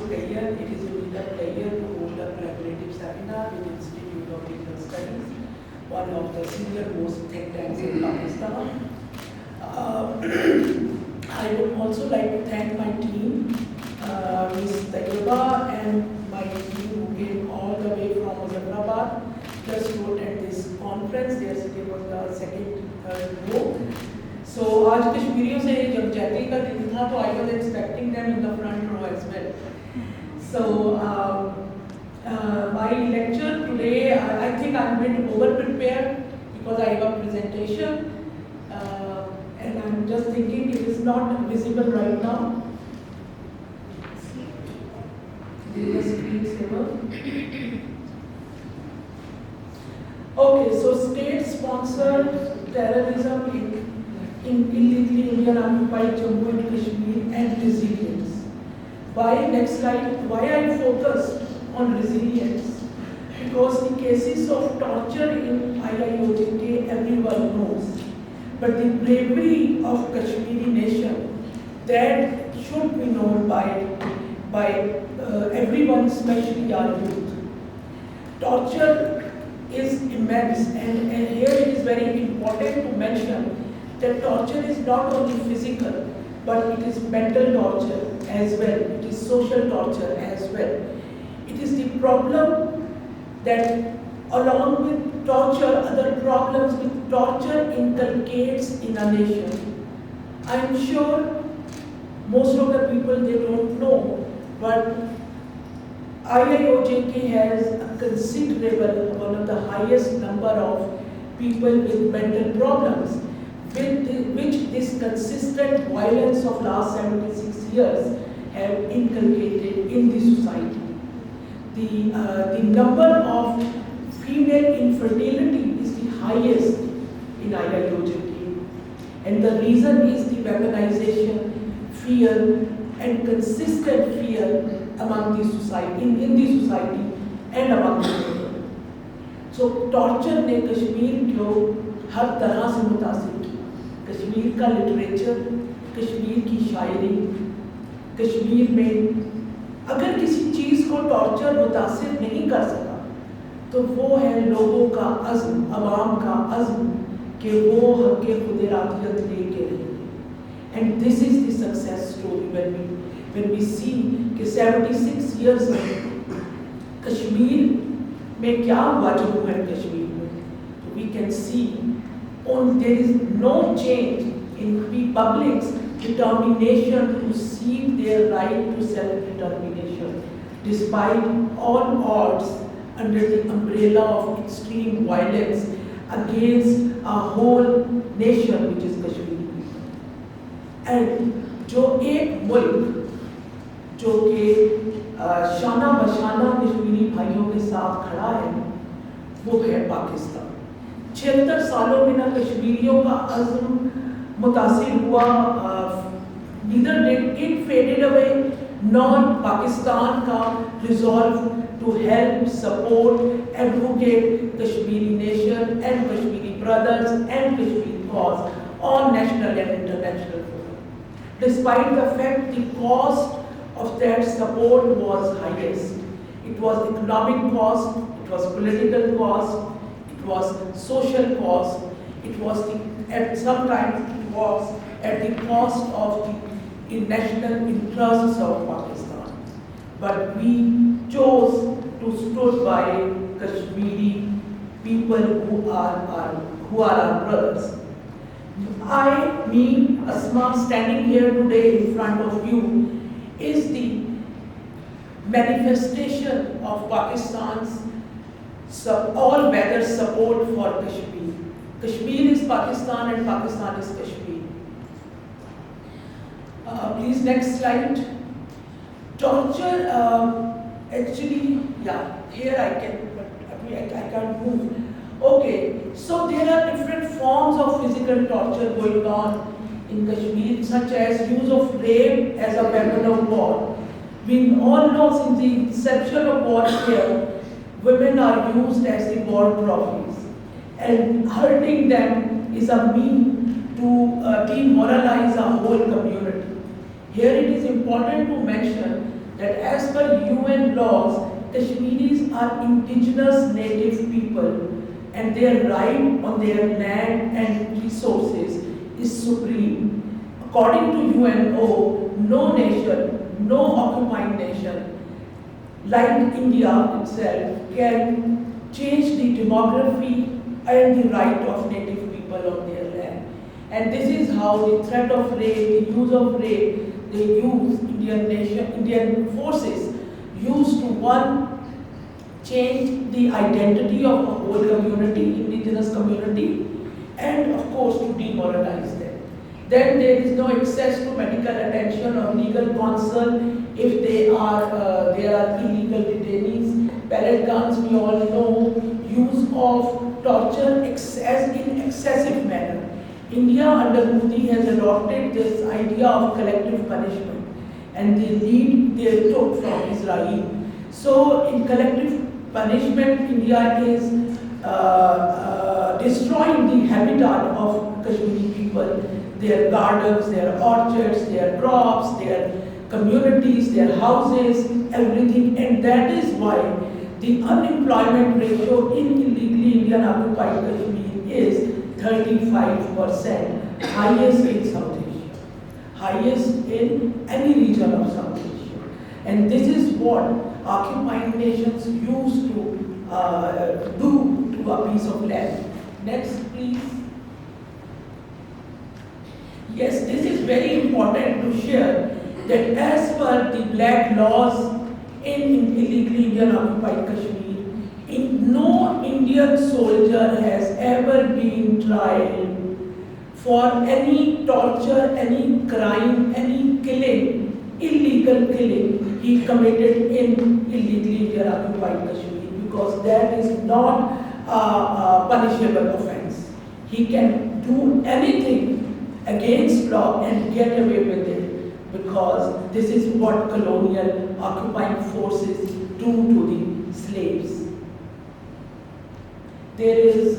Sukayyar. It is indeed a pleasure to hold a collaborative seminar with Institute of Legal Studies, one of the senior most think tanks in Pakistan. I would also like to thank my team, Ms. Tayyiba and my team who came all the way from Hyderabad just to attend this conference. Their city was the second row. So आज कश्मीरियों से जब जैकली का दिन था तो I was expecting them in the front row as well. So my lecture today, I think I'm a bit over prepared because I have a presentation and I'm just thinking it is not visible right now. This is screen saver. Okay, so state-sponsored terrorism in illegally Indian-occupied Jammu and Kashmir and resilience. Why, next slide, why I focused on resilience? Because the cases of torture in IIOJK everyone knows. But the bravery of Kashmiri nation, that should be known by everyone, especially our youth. Torture is immense, and here it is very important to mention that torture is not only physical, but it is mental torture as well. It is social torture as well. It is the problem that along with torture, other problems with torture inculcates in a nation. I am sure most of the people, they don't know, but IIOJK has a considerable, one of the highest number of people with mental problems, which this consistent violence of last 76 years have inculcated in the society. The number of female infertility is the highest in IIOJK, and the reason is the weaponization, fear, and consistent fear among the society, in the society and among the people. So torture ने कश्मीर को हर तरह से मुतासिर किया. कश्मीर का literature, Kashmir की शायरी, कश्मीर में अगर किसी चीज़ को टॉर्चर मुतासिर नहीं कर सका तो वो है लोगों का अज़्म, अवाम का अज़्म कि वो हक़ खुदरातियत लेके रहेंगे. And this is the success story when we see कि 76 years में कश्मीर में क्या हुआ जम्मू एंड कश्मीर में. We can see there is no change in the public's determination to seek their right to self-determination, despite all odds under the umbrella of extreme violence against a whole nation, which is Kashmir. And जो एक मुल्क जो कि शाना बशाना कश्मीरी भाइयों के साथ खड़ा है, वो है पाकिस्तान. 76 सालों में ना कश्मीरियों का अज़्म मुतासिर हुआ, neither did it faded away, nor Pakistan का resolve to help, support, advocate Kashmiri nation and Kashmiri brothers and Kashmiri cause on national and international forum. Despite the fact the cost of that support was highest. It was economic cost, it was political cost, it was social cost, it was sometimes it was at the cost of the national interests of Pakistan. But we chose to stand by Kashmiri people who are our brothers. I, Asma, standing here today in front of you, is the manifestation of Pakistan's all-weather support for Kashmir. Kashmir is Pakistan and Pakistan is Kashmir. Please, next slide. Torture, actually, yeah, here I can, but I can't move. Okay, so there are different forms of physical torture going on in Kashmir, such as use of rape as a weapon of war. We all know since the inception of warfare, women are used as the war trophies, and hurting them is a means to demoralize a whole community. Here it is important to mention that as per UN laws, Kashmiris are indigenous native people and their right on their land and resources is supreme. According to UNO, no nation, no occupying nation, like India itself, can change the demography and the right of native people on their land. And this is how the threat of rape, the use of rape, they use Indian forces used to change the identity of a whole community, indigenous community, and of course to demoralize them. Then there is no access to medical attention or legal counsel if they are illegal detainees. Pellet guns, we all know, use of torture in excessive manner. India under Modi has adopted this idea of collective punishment, and the lead they took from Israel. So in collective punishment, India is destroying the habitat of Kashmiri people, their gardens, their orchards, their crops, their communities, their houses, everything. And that is why the unemployment ratio in illegally Indian occupied Kashmir is 35%, highest in South Asia, highest in any region of South Asia. And this is what occupying nations used to do to a piece of land. Next, please. Yes, this is very important to share that as per the black laws in illegally Indian occupied Kashmir, no Indian soldier has ever been tried for any torture, any crime, any killing, illegal killing he committed in illegally Indian occupied Kashmir, because that is not a punishable offense. He can do anything against law and get away with it, because this is what colonial occupying forces do to the slaves. There is,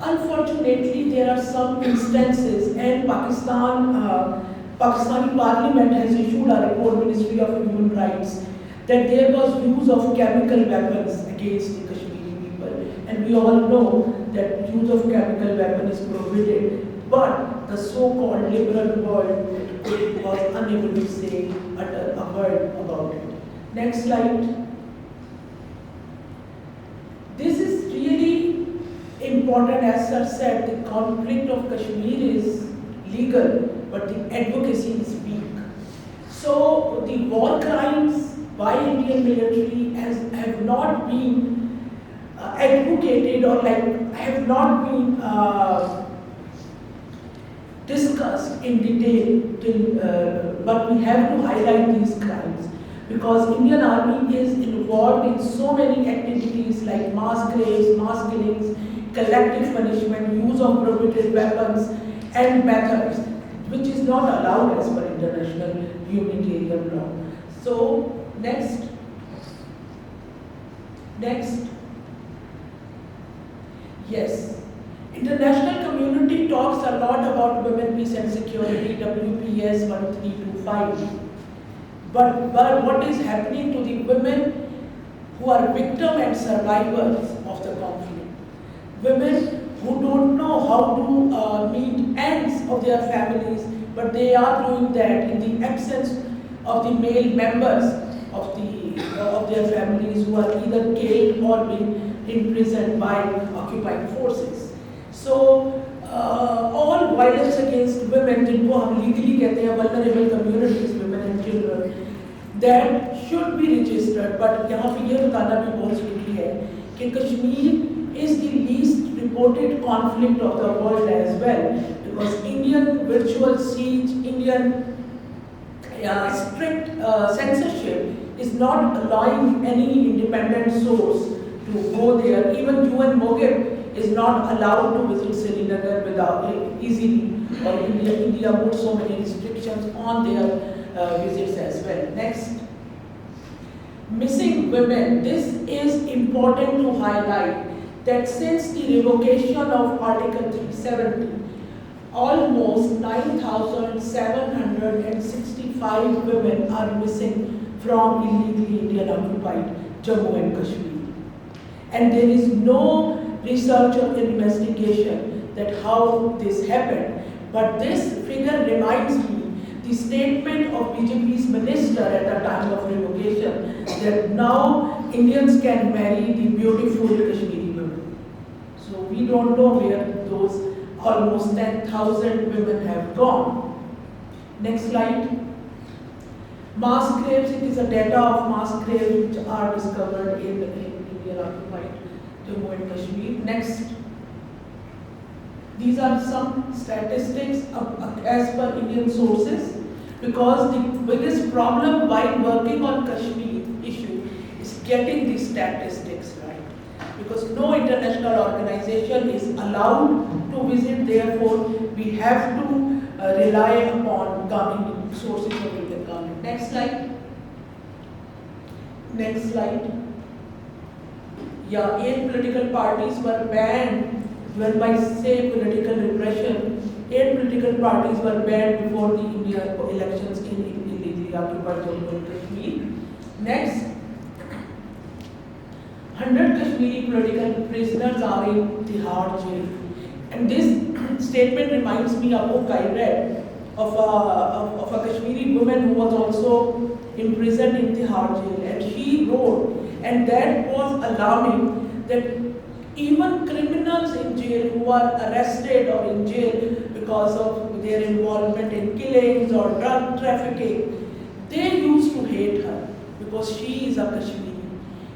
unfortunately, there are some instances, and Pakistani Parliament has issued a report, Ministry of Human Rights, that there was use of chemical weapons against the Kashmiri people, and we all know that use of chemical weapon is prohibited, but the so-called liberal world was unable to say a word about it. Next slide. This is really important. As Sir said, the conflict of Kashmir is legal, but the advocacy is weak. So the war crimes by Indian military have not been advocated or have not been discussed in detail but we have to highlight these crimes, because Indian Army is involved in so many activities like mass graves, mass killings, collective punishment, use of prohibited weapons and methods, which is not allowed as per international humanitarian law. So, next. Yes. International community talks a lot about women, peace and security, WPS 1325. But what is happening to the women who are victims and survivors of the conflict? Women who don't know how to meet ends of their families, but they are doing that in the absence of the male members of their families who are either killed or being imprisoned by occupying forces. So all violence against women, जिनको हम legally कहते हैं vulnerable communities, women and children, that should be registered. But यहाँ पे ये बताना भी बहुत जरूरी है कि Kashmir is the least reported conflict of the world as well, because Indian virtual siege, Indian strict censorship is not allowing any independent source to go there. Even UN MOGIP is not allowed to visit Srinagar without easily, or India put so many restrictions on their visits as well. Next. Missing women. This is important to highlight that since the revocation of Article 370 almost 9,765 women are missing from illegally Indian occupied Jammu and Kashmir. And there is no research or investigation that how this happened. But this figure reminds me the statement of BJP's minister at the time of revocation that now Indians can marry the beautiful Kashmiri women. So we don't know where those almost 10,000 women have gone. Next slide. Mass graves, it is a data of mass graves which are discovered in Indian occupied Jammu and Kashmir. Next. These are some statistics as per Indian sources, because the biggest problem while working on Kashmir issue is getting these statistics right. Because no international organization is allowed to visit, therefore we have to rely upon government sources of Indian government. Next slide. Next slide. Yeah, 8 political parties were banned. When by say political repression, 8 political parties were banned before the Indian elections in illegally occupied Jammu and Kashmir. Next, 100 Kashmiri political prisoners are in Tihar jail. And this statement reminds me of a book I read of a Kashmiri woman who was also imprisoned in Tihar jail. And she wrote, and that was alarming, that even criminals in jail who are arrested or in jail because of their involvement in killings or drug trafficking, they used to hate her because she is a Kashmiri.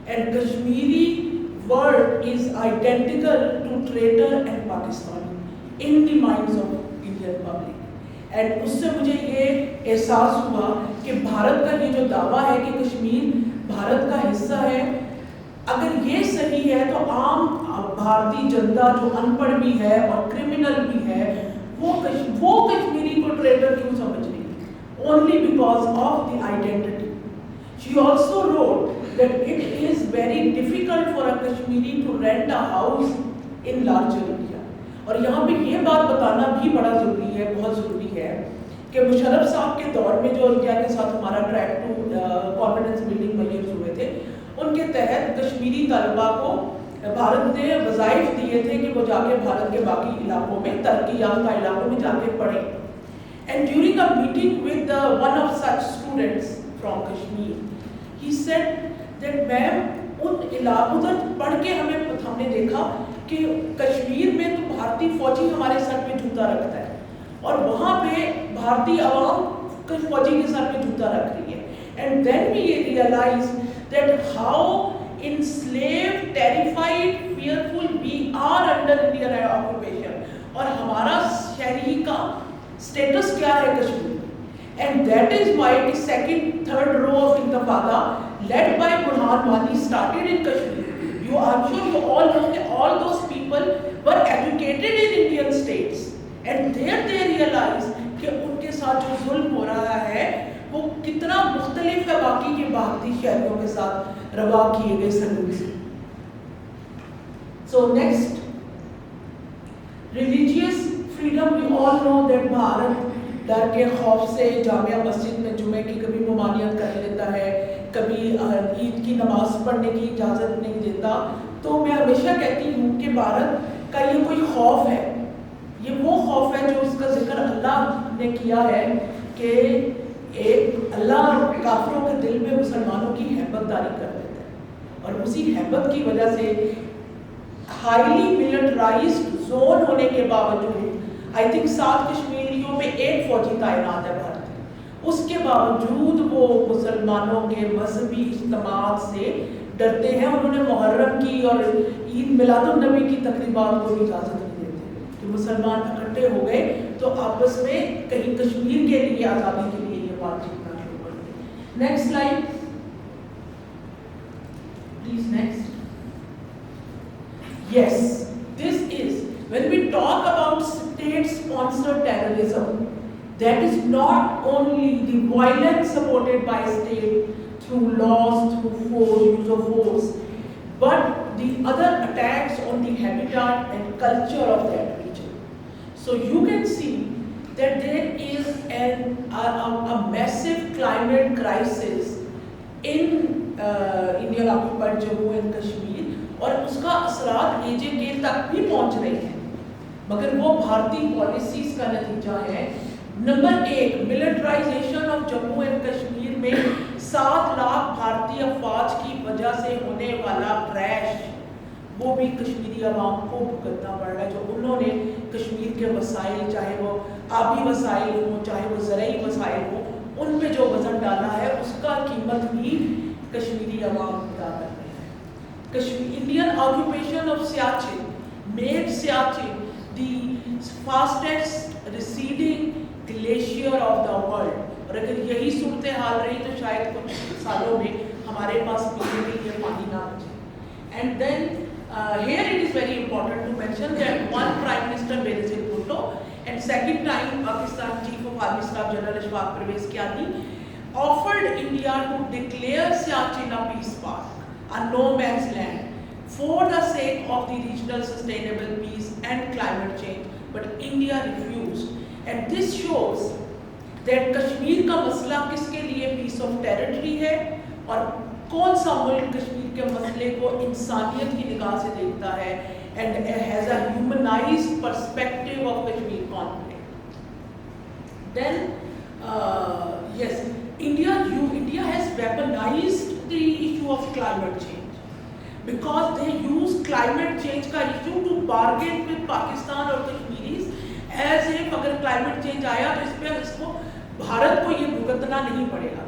And Kashmiri word is identical to traitor and Pakistani in the minds of Indian public. And उससे मुझे ये एहसास हुआ कि भारत का ये जो दावा है कि कश्मीर भारत का हिस्सा है, अगर ये सही है तो आम भारतीय जनता जो अनपढ़ भी है और क्रिमिनल भी है वो कश्मीरी को ट्रेटर क्यों समझ रही है? Only because of the identity. She also wrote that it is very difficult for a Kashmiri to rent a house in larger India. और यहाँ पे ये बात बताना भी बड़ा जरूरी है, बहुत जरूरी है कि मुशर्रफ साहब के दौर में जो इंडिया के साथ हमारा track two confidence building measures हुए थे, उनके तहत कश्मीरी तलबा को भारत ने वज़ाइफ दिए थे कि वो जाके भारत के बाकी इलाकों में, तरक्की याफ्ता इलाकों में जाके पढ़ें. And during a meeting with one of such students from Kashmir, he said that ma'am उधर पढ़ के हमने देखा कि कश्मीर में तो भारतीय फौजी हमारे सर पे जूता रखता है और वहाँ पे भारतीय आवाम फौजी के सर पे जूता रख रही है. And then we realized that how enslaved, terrified, fearful we are under Indian occupation. और हमारा शहरी का status क्या है Kashmir? And that is why the second, third row of Intifada, led by Burhan Wani, started in Kashmir. I'm sure you all know that all those people were educated in Indian states, and there they realized कि उनके साथ जो जुल्म हो रहा है वो कितना मुख्तलिफ है बाकी के भारतीय शहरियों के साथ रवा किए गए सलूक से. So next, religious freedom. We all know that Bharat डर के खौफ से जामिया मस्जिद में जुमे की कभी ममानियत कर लेता है, कभी ईद की नमाज पढ़ने की इजाज़त नहीं देता. तो मैं हमेशा कहती हूँ कि भारत का ये कोई खौफ है, ये वो खौफ है जो उसका जिक्र अल्लाह ने किया है कि एक अल्लाह काफिरों के दिल में मुसलमानों की हैबतदारी कर देता है. और उसी हैबत की वजह से हाईली मिलिटराइज्ड जोन होने के बावजूद आई थिंक 7 कश्मीरियों में 1 फौजी तैनात है भारत. उसके बावजूद वो मुसलमानों के मजहबी इज्तिमात से डरते हैं. उन्होंने मुहर्रम की और ईद मिलादुन्नबी की तकरीबात को भी इजाज़त नहीं देते कि मुसलमान इकट्ठे हो गए तो आपस में कहीं कश्मीर के लिए आज़ादी के लिए ये बातचीत करना शुरू कर दी. Next slide please. Next. Yes, this is when we talk about state-sponsored terrorism, that is not only the violence supported by state through laws, through force, use of force, but the other attacks on the habitat and culture of that region. So you can see that there is a massive climate crisis in Indian occupied Jammu and Kashmir, और उसका असरात AJK तक भी पहुंच रहे हैं, मगर वो भारतीय पॉलिसीज का नतीजा है। Number 1, militarisation of Jammu and Kashmir में 7 लाख भारतीय अफवाज की वजह से होने वाला क्रैश, वो भी कश्मीरी आवाम को भुगतना पड़ रहा है। जो उन्होंने कश्मीर के वसाइल, चाहे वो आबी वसाइल हो, चाहे वो ज़रई वसाइल हो, उन पे जो वजन डाला है उसका कीमत भी कश्मीरी आवाम अदा कर रहे हैं। Kashmir Indian occupation of Siachen made Siachen the fastest receding glacier of the world. और अगर यही सूरत हाल रही तो शायद कुछ सालों में हमारे पास पीने के लिए पानी ना बचे। And then here it is very important to mention that one Prime Minister Benazir Bhutto and second time Pakistan Chief of Army Staff General Ashfaq Parvez Kiani offered India to declare Siachen a peace park, a no man's land, for the sake of the regional sustainable peace and climate change, but India refused. And this shows that Kashmir का मसला किसके लिए peace of territory है, और कौन सा मुल्क कश्मीर के मसले को इंसानियत की निगाह से देखता है and has a humanized perspective of Kashmir conflict. Then yes, India has weaponized the issue of climate change because they use climate change का issue to bargain with Pakistan और Kashmiris as if अगर climate change आया तो इस पे इसको भारत को ये भुगतना नहीं पड़ेगा।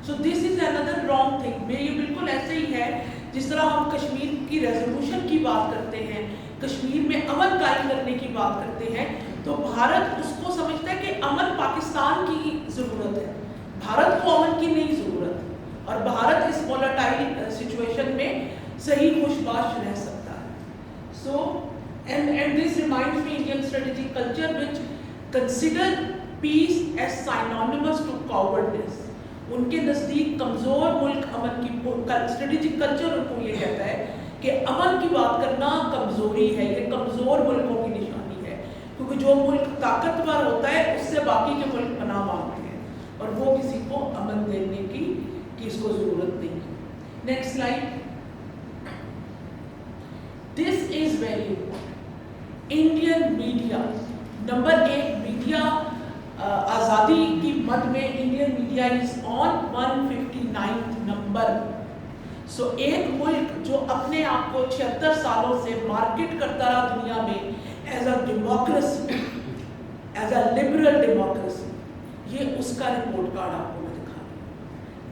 So this is another wrong thing। ये बिल्कुल ऐसे ही है जिस तरह हम कश्मीर की रेजोल्यूशन की बात करते हैं, कश्मीर में अमन कायम करने की बात करते हैं, तो भारत उसको समझता है कि अमन पाकिस्तान की ज़रूरत है, भारत को अमन की नहीं ज़रूरत, और भारत इस वोलेटाइल सिचुएशन में सही खुशबाश रह सकता है। So and this reminds me Indian strategic culture which consider peace as synonymous to cowardice। उनके नज़दीक कमज़ोर मुल्क अमन की स्ट्रेटेजिक कल्चर उनको ये कहता है कि अमन की बात करना कमज़ोरी है, ये कमज़ोर मुल्कों की निशानी है, क्योंकि जो मुल्क ताकतवर होता है उससे बाकी के मुल्क पनाह मांगते हैं और वो किसी को अमन देने की इसको ज़रूरत नहीं है। Next slide. This is very important. Indian media, number 1 media आज़ादी की मद में Indian media is on 159th number. So एक मुल्क जो अपने आप को 76 सालों से मार्केट करता रहा दुनिया में as a democracy, as a liberal democracy, ये उसका रिपोर्ट कार्ड आपको मैं दिखा रही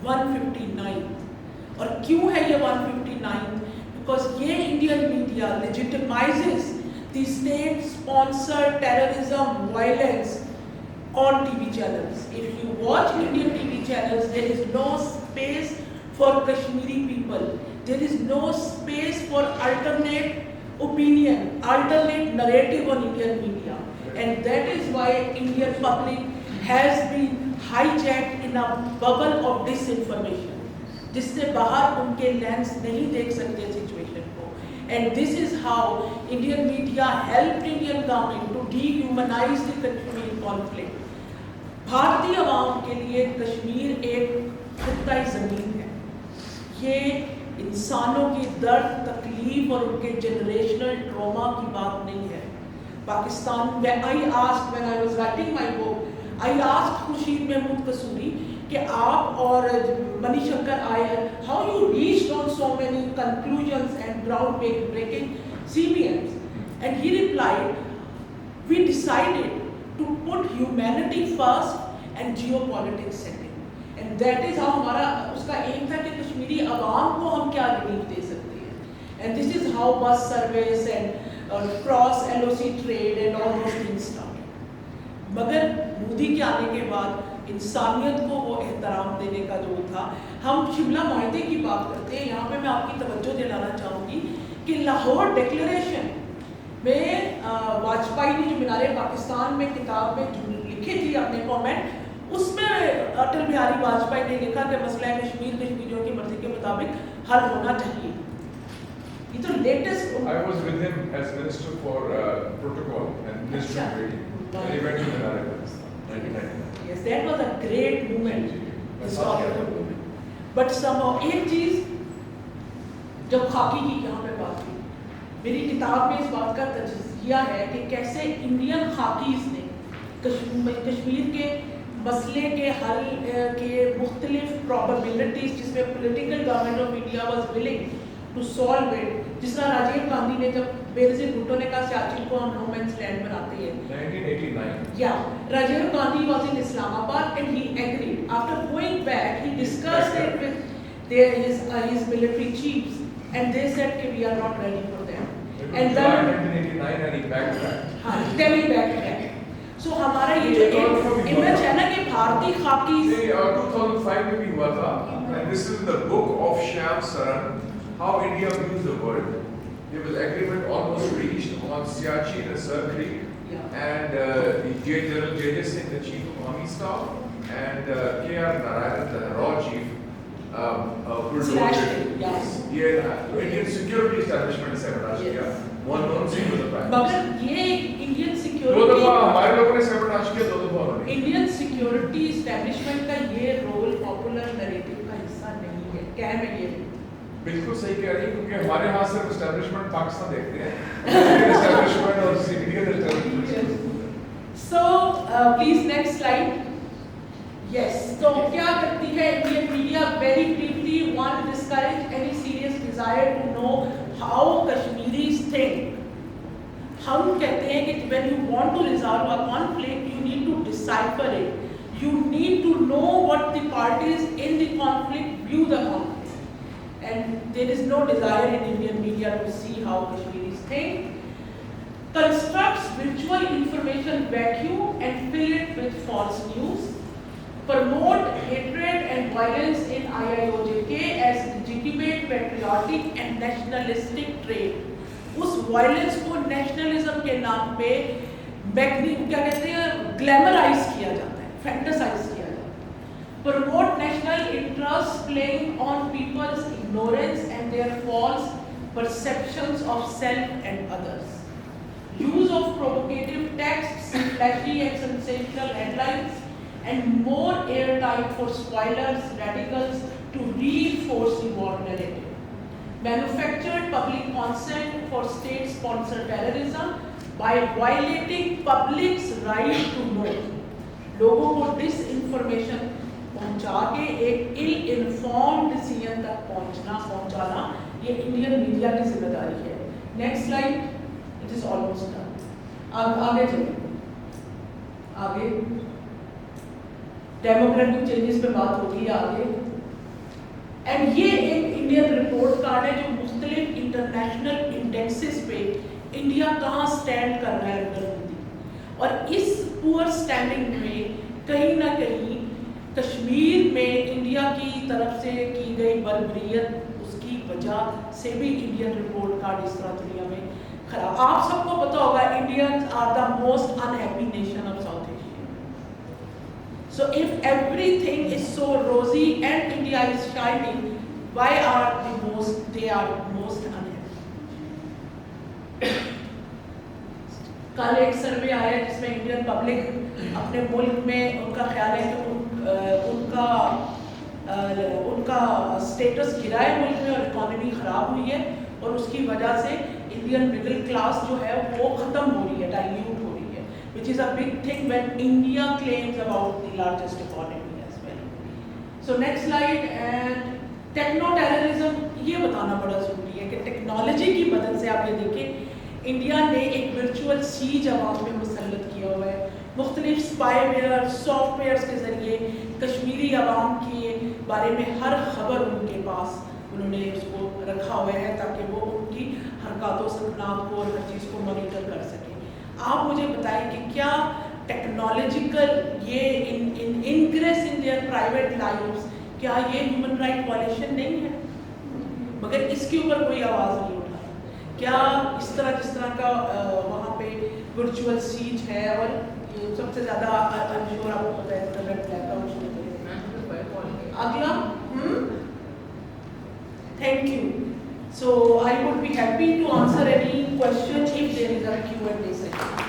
हूँ 159। और क्यों है ये 159? बिकॉज ये Indian media legitimises the state sponsored terrorism, violence on TV channels. If you watch Indian TV channels, there is no space for Kashmiri people. There is no space for alternate opinion, alternate narrative on Indian media. And that is why Indian public has been hijacked in a bubble of disinformation, जिससे बाहर उनके lens नहीं देख सकते situation को। And this is how Indian media helped Indian government to dehumanize the Kashmir conflict. भारतीय आवाम के लिए कश्मीर एक खित्ता ज़मीन है, ये इंसानों की दर्द, तकलीफ और उनके जनरेशनल ट्रॉमा की बात नहीं है। पाकिस्तान में I asked when I was writing my book, I asked Khurshid Mahmood कसूरी कि आप और मणिशंकर आयर, how you reached on so many conclusions and groundbreaking CBMs, and he replied, we decided to put humanity first and geopolitics second, and that is how हमारा उसका M था कि कश्मीरी आवाम को हम क्या रिलीफ दे सकते हैं, and this is how bus service and cross LOC trade and all those things started। मगर मोदी के आने के बाद इंसानियत को वो एहतराम देने का जो था, हम शिमला माहदे की बात करते हैं, यहाँ पे मैं आपकी तवज्जो दिलाना चाहूँगी कि लाहौर डिक्लेरेशन में वाजपेयी ने जो मीनारे पाकिस्तान में किताब में लिखी थी अपने कमेंट, उसमें अटल बिहारी वाजपेयी ने लिखा कि मसला कश्मीर कश्मीरियों की मर्जी के मुताबिक हल होना चाहिए। ये तो latest. I was with him as Minister for Protocol and Minister of Trade. And he went to the Americas, 1999. Yes, that was a great movement, historical movement. But somehow एक चीज, जब खाकी की यहाँ पे बात की, मेरी किताब में इस बात का तजज़िया है कि कैसे इंडियन खाकीज ने कश्मीर के मसले के हल के मुख्तलिफ प्रॉबेबिलिटीज, जिसमें political government of India was willing to solve it, जिस तरह राजीव गांधी ने जब बेनजीर भुट्टो ने कहा सियाचिन को हम नो मैंस लैंड बनाते हैं 1989. या Rajiv Gandhi was in Islamabad and he agreed after going back he discussed it with his military chiefs and they said that we are not ready for them and then 1989 and he backtracked. हाँ, then he backtracked. So हमारा ये जो image है ना कि भारतीय खाकी 2005 में भी हुआ था, and this is the book of Shyam Saran, how India views the world. There was agreement almost reached on Siachi and Sir Creek, and General J.J. Singh, the Chief of Army Staff, and K.R. Narayan, the Raw Chief, Indian security establishment ने sabotage किया, Manmohan Singh was the prime minister. मगर ये Indian दो security, दफा हमारे लोगों ने sabotage किया, दो दफा उन्होंने। इंडियन सिक्योरिटी एस्टेब्लिशमेंट का ये रोल पॉपुलर नैरेटिव का हिस्सा नहीं है, क्या है ये? बिल्कुल सही कह रही है, क्योंकि हमारे यहाँ सिर्फ एस्टेब्लिशमेंट पाकिस्तान देखते हैं, इंडियन एस्टेब्लिशमेंट और Indian establishment. So please next slide. Yes. तो क्या करती है Indian media? Very briefly, want to discourage any serious desire to know how Kashmiris think. हम कहते हैं कि when you want to resolve a conflict, you need to decipher it. You need to know what the parties in the conflict view the conflict. And there is no desire in Indian media to see how Kashmiris think. Constructs virtual information vacuum and fill it with false news. Promote hatred and violence in IIOJK as legitimate, patriotic and nationalistic trait. उस violence को nationalism के नाम पे क्या कहते हैं, glamorize किया जाता है, फैंटासाइज किया जाता है. Promote national interest playing on people's ignorance and their false perceptions of self and others. Use of provocative texts, flashy and sensational headlines, and more airtime for spoilers, radicals to reinforce the war narrative. Manufactured public consent for state-sponsored terrorism by violating public's right to know. लोगों को disinformation पहुंचा के एक ill-informed decision तक पहुंचाना ये Indian media की जिम्मेदारी है. Next slide. It is almost done. आगे चलिए. आगे डेमोक्रेटिक चेंजेस पे बात होगी आगे. एंड ये एक इंडियन रिपोर्ट कार्ड है जो मुख्तलिफ इंटरनेशनल इंडेक्सेस पे इंडिया कहाँ स्टैंड कर रहा है अंडर मोदी. और इस पुअर स्टैंडिंग में कहीं ना कहीं कश्मीर में इंडिया की तरफ से की गई बर्बरियत, उसकी वजह से भी इंडियन रिपोर्ट कार्ड इस तरह दुनिया में खराब. आप सबको पता होगा Indians are the most unhappy nation of South Asia. So if everything is so rosy and India is shining, why are they are most unhappy? कल एक सर्वे आया जिसमें इंडियन पब्लिक अपने मुल्क में उनका ख्याल है कि उनका स्टेटस गिरा है मुल्क में और इकोनॉमी खराब हुई है और उसकी वजह से इंडियन मिडिल क्लास जो है वो खत्म हो रही है, डाइल्यूट हो रही है, which is a big thing when India claims about the largest economy as well. So next slide. And techno-terrorism, ये बताना बड़ा ज़रूरी है कि टेक्नोलॉजी की मदद से आप ये देखें इंडिया ने एक वर्चुअल सीज आवाम में मुसल्लत किया हुआ है. मुख्तलिफ स्पाईवेयर सॉफ्टवेयर्स के ज़रिए कश्मीरी आवाम के बारे में हर खबर उनके पास उन्होंने उसको रखा हुआ है ताकि वो उनकी हरकतों सकनात को और हर चीज़ को मॉनिटर कर सकें. आप मुझे बताएं कि क्या टेक्नोलॉजिकल ये ingress in their private lives, क्या ये ह्यूमन राइट वायलेशन नहीं है? मगर इसके ऊपर कोई आवाज़ नहीं उठा. क्या इस तरह जिस तरह का वहाँ पे वर्चुअल सीज है और सबसे ज़्यादा अनश्योर आपको पता है इंटरनेट ब्लैकआउट. अगला thank you. So I would be happy to answer any question if there is a Q&A session.